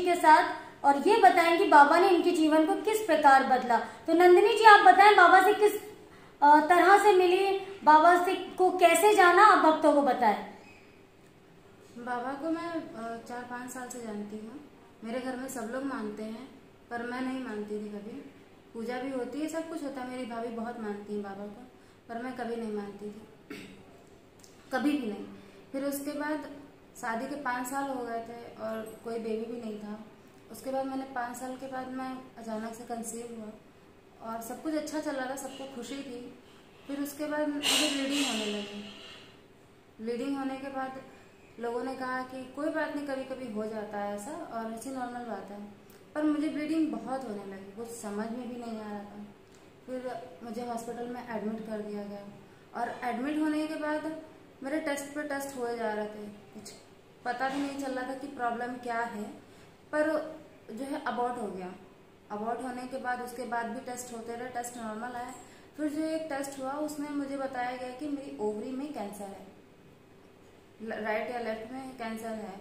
के साथ और ये बताएंगी बाबा ने इनके जीवन को किस प्रकार बदला। तो नंदिनी जी, आप बताएं बाबा से किस तरह से मिली, बाबा से को कैसे जाना, आप भक्तों को बताएं। बाबा को मैं 4-5 साल से जानती हूँ। मेरे घर में सब लोग मानते हैं, पर मैं नहीं मानती थी कभी। पूजा भी होती है, सब कुछ होता है, मेरी भाभी बहुत मानती है बाबा को, पर मैं कभी नहीं मानती थी, कभी भी नहीं। फिर उसके बाद शादी के 5 साल हो गए थे और कोई बेबी भी नहीं था। उसके बाद मैंने 5 साल के बाद मैं अचानक से कंसीव हुआ और सब कुछ अच्छा चल रहा था, सबको खुशी थी। फिर उसके बाद मुझे ब्लीडिंग होने लगी। ब्लीडिंग होने के बाद लोगों ने कहा कि कोई बात नहीं, कभी कभी हो जाता है ऐसा और ऐसी नॉर्मल बात है, पर मुझे ब्लीडिंग बहुत होने लगी, कुछ समझ में भी नहीं आ रहा था। फिर मुझे हॉस्पिटल में एडमिट कर दिया गया और एडमिट होने के बाद मेरे टेस्ट पे टेस्ट हुए जा रहे थे, कुछ पता भी नहीं चल रहा था कि प्रॉब्लम क्या है, पर जो है अबॉर्ट हो गया। अबॉर्ट होने के बाद उसके बाद भी टेस्ट होते रहे, टेस्ट नॉर्मल आया। फिर जो एक टेस्ट हुआ उसमें मुझे बताया गया कि मेरी ओवरी में कैंसर है, राइट या लेफ्ट में कैंसर है,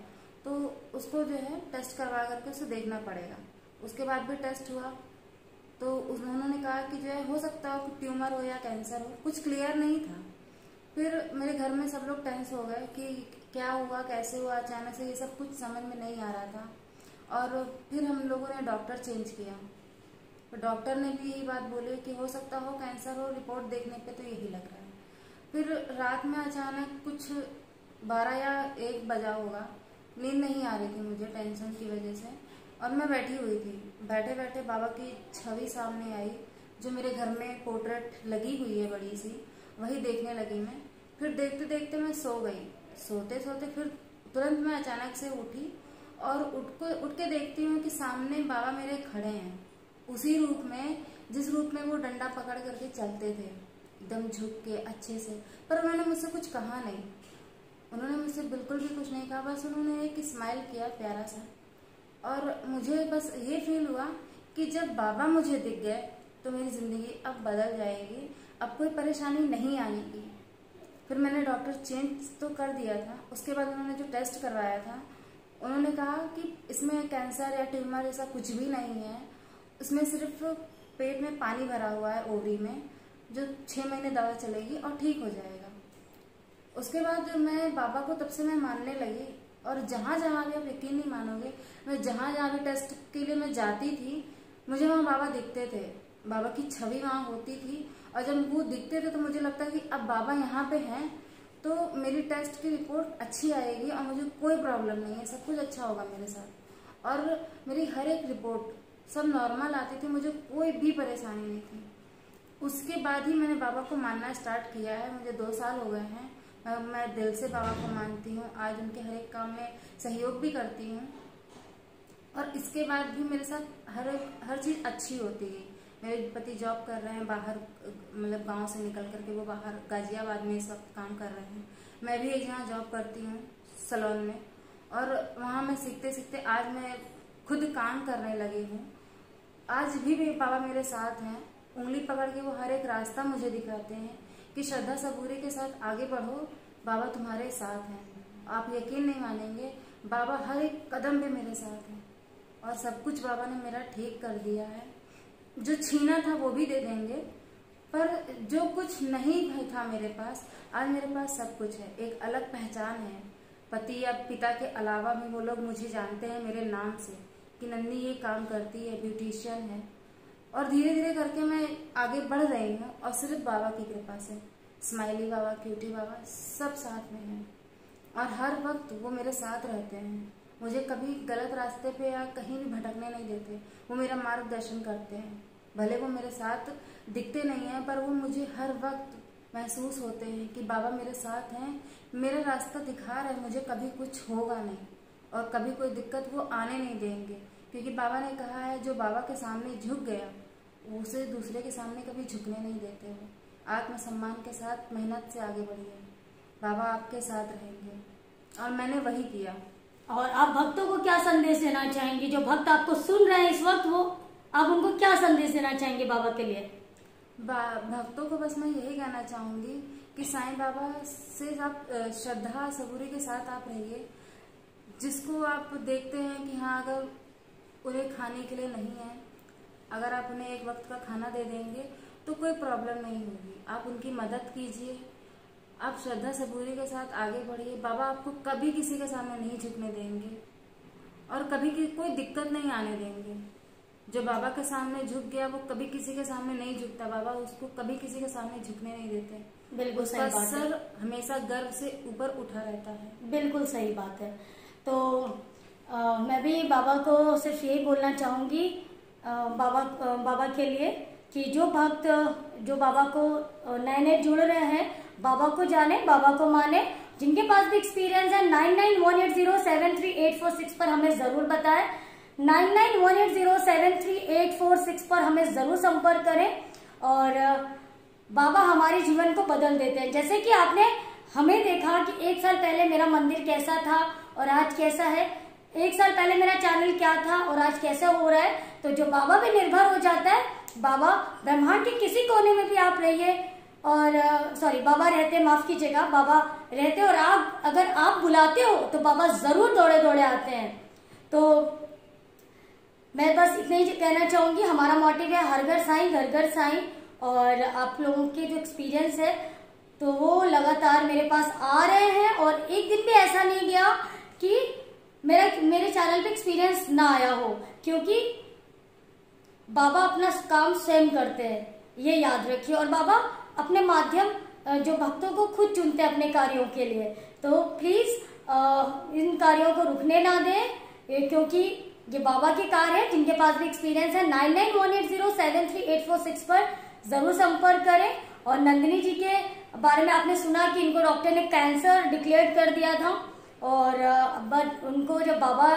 तो उसको जो है टेस्ट करवा करके उसे देखना पड़ेगा। उसके बाद भी टेस्ट हुआ तो उन्होंने कहा कि जो है हो सकता हो कि ट्यूमर हो या कैंसर हो, कुछ क्लियर नहीं था। फिर मेरे घर में सब लोग टेंस हो गए कि क्या हुआ, कैसे हुआ, अचानक से ये सब कुछ समझ में नहीं आ रहा था। और फिर हम लोगों ने डॉक्टर चेंज किया, तो डॉक्टर ने भी यही बात बोली कि हो सकता हो कैंसर हो, रिपोर्ट देखने पे तो यही लग रहा है। फिर रात में अचानक कुछ 12 या 1 बजा होगा, नींद नहीं आ रही थी मुझे टेंशन की वजह से, और मैं बैठी हुई थी। बैठे बैठे बाबा की छवि सामने आई, जो मेरे घर में पोर्ट्रेट लगी हुई है बड़ी सी, वही देखने लगी मैं। फिर देखते देखते मैं सो गई। सोते सोते फिर तुरंत मैं अचानक से उठी और उठ के देखती हूँ कि सामने बाबा मेरे खड़े हैं, उसी रूप में जिस रूप में वो डंडा पकड़ करके चलते थे, एकदम झुक के अच्छे से। पर उन्होंने मुझसे कुछ कहा नहीं, उन्होंने मुझसे बिल्कुल भी कुछ नहीं कहा, बस उन्होंने एक स्माइल किया प्यारा सा। और मुझे बस ये फील हुआ कि जब बाबा मुझे दिख गए तो मेरी जिंदगी अब बदल जाएगी, अब कोई परेशानी नहीं आएगी। फिर मैंने डॉक्टर चेंज तो कर दिया था। उसके बाद उन्होंने जो टेस्ट करवाया था, उन्होंने कहा कि इसमें कैंसर या ट्यूमर ऐसा कुछ भी नहीं है, इसमें सिर्फ पेट में पानी भरा हुआ है ओवरी में, जो 6 महीने दवा चलेगी और ठीक हो जाएगा। उसके बाद मैं बाबा को तब से मैं मानने लगी, और जहाँ जहाँ भी, आप यकीन नहीं मानोगे, मैं जहाँ जहाँ भी टेस्ट के लिए मैं जाती थी, मुझे वहाँ बाबा दिखते थे, बाबा की छवि वहाँ होती थी। और जब वो दिखते थे तो मुझे लगता कि अब बाबा यहाँ पे हैं तो मेरी टेस्ट की रिपोर्ट अच्छी आएगी और मुझे कोई प्रॉब्लम नहीं है, सब कुछ अच्छा होगा मेरे साथ। और मेरी हर एक रिपोर्ट सब नॉर्मल आती थी, मुझे कोई भी परेशानी नहीं थी। उसके बाद ही मैंने बाबा को मानना स्टार्ट किया है। मुझे 2 साल हो गए हैं, मैं दिल से बाबा को मानती हूँ। आज उनके हर एक काम में सहयोग भी करती हूँ, और इसके बाद भी मेरे साथ हर चीज़ अच्छी होती है। मेरे पति जॉब कर रहे हैं बाहर, मतलब गांव से निकल करके वो बाहर गाजियाबाद में इस वक्त काम कर रहे हैं। मैं भी एक जगह जॉब करती हूँ सलोन में, और वहाँ मैं सीखते सीखते आज मैं खुद काम करने लगी हूँ। आज भी बाबा मेरे साथ हैं, उंगली पकड़ के वो हर एक रास्ता मुझे दिखाते हैं कि श्रद्धा सबूरी के साथ आगे बढ़ो, बाबा तुम्हारे साथ हैं। आप यकीन नहीं मानेंगे, बाबा हर एक कदम पे मेरे साथ हैं, और सब कुछ बाबा ने मेरा ठीक कर दिया है। जो छीना था वो भी दे देंगे, पर जो कुछ नहीं था मेरे पास, आज मेरे पास सब कुछ है। एक अलग पहचान है। पति या पिता के अलावा भी वो लोग मुझे जानते हैं मेरे नाम से कि नन्नी ये काम करती है, ब्यूटिशियन है। और धीरे धीरे करके मैं आगे बढ़ रही हूँ, और सिर्फ बाबा की कृपा से। स्माइली बाबा, क्यूटी बाबा सब साथ में हैं, और हर वक्त वो मेरे साथ रहते हैं। मुझे कभी गलत रास्ते पे या कहीं भी भटकने नहीं देते, वो मेरा मार्गदर्शन करते हैं। भले वो मेरे साथ दिखते नहीं हैं, पर वो मुझे हर वक्त महसूस होते हैं कि बाबा मेरे साथ हैं, मेरा रास्ता दिखा रहे हैं, मुझे कभी कुछ होगा नहीं और कभी कोई दिक्कत वो आने नहीं देंगे। क्योंकि बाबा ने कहा है, जो बाबा के सामने झुक गया उसे दूसरे के सामने कभी झुकने नहीं देते। वो आत्मसम्मान के साथ मेहनत से आगे बढ़िए, बाबा आपके साथ रहेंगे, और मैंने वही किया। और आप भक्तों को क्या संदेश देना चाहेंगे? जो भक्त आपको सुन रहे हैं इस वक्त, वो आप उनको क्या संदेश देना चाहेंगे बाबा के लिए? भक्तों को बस मैं यही कहना चाहूंगी कि साईं बाबा से आप श्रद्धा सबूरी के साथ आप रहिए। जिसको आप देखते हैं कि हाँ, अगर उन्हें खाने के लिए नहीं है, अगर आप उन्हें एक वक्त का खाना दे देंगे तो कोई प्रॉब्लम नहीं होगी। आप उनकी मदद कीजिए, आप श्रद्धा सबूरी के साथ आगे बढ़िए। बाबा आपको कभी किसी के सामने नहीं झुकने देंगे और कभी कोई दिक्कत नहीं आने देंगे। जो बाबा के सामने झुक गया वो कभी किसी के सामने नहीं झुकता। बाबा उसको कभी किसी के सामने झुकने नहीं देते। बिल्कुल सही बात है। सर हमेशा गर्व से ऊपर उठा रहता है। बिल्कुल सही बात है। तो मैं भी बाबा को सिर्फ यही बोलना चाहूंगी बाबा के लिए कि जो भक्त जो बाबा को नए नए जुड़ रहे हैं, बाबा को जाने, बाबा को माने। जिनके पास भी एक्सपीरियंस है 9918073846 पर हमें जरूर बताएं। 9918073846 पर हमें जरूर संपर्क करें। और बाबा हमारे जीवन को बदल देते हैं। जैसे कि आपने हमें देखा कि 1 साल पहले मेरा मंदिर कैसा था और आज कैसा है, 1 साल पहले मेरा चैनल क्या था और आज कैसा हो रहा है। तो जो बाबा पे निर्भर हो जाता है, बाबा ब्रह्मांड के किसी कोने में भी आप रहिए और बाबा रहते, माफ कीजिएगा, बाबा रहते और आप अगर आप बुलाते हो तो बाबा जरूर दौड़े दौड़े आते हैं। तो मैं बस इतना ही कहना चाहूंगी, हमारा मोटिव है हर घर साईं घर घर साईं। और आप लोगों के जो एक्सपीरियंस है तो वो लगातार मेरे पास आ रहे हैं और एक दिन भी ऐसा नहीं गया कि मेरे चैनल पे एक्सपीरियंस ना आया हो, क्योंकि बाबा अपना काम स्वयं करते हैं, ये याद रखिए। और बाबा अपने माध्यम जो भक्तों को खुद चुनते हैं अपने कार्यों के लिए। तो प्लीज इन कार्यों को रुकने ना दें, क्योंकि ये बाबा के कार्य है। जिनके पास भी एक्सपीरियंस है 9918073846 पर जरूर संपर्क करें। और नंदिनी जी के बारे में आपने सुना कि इनको डॉक्टर ने कैंसर डिक्लेयर कर दिया था और बट उनको जब बाबा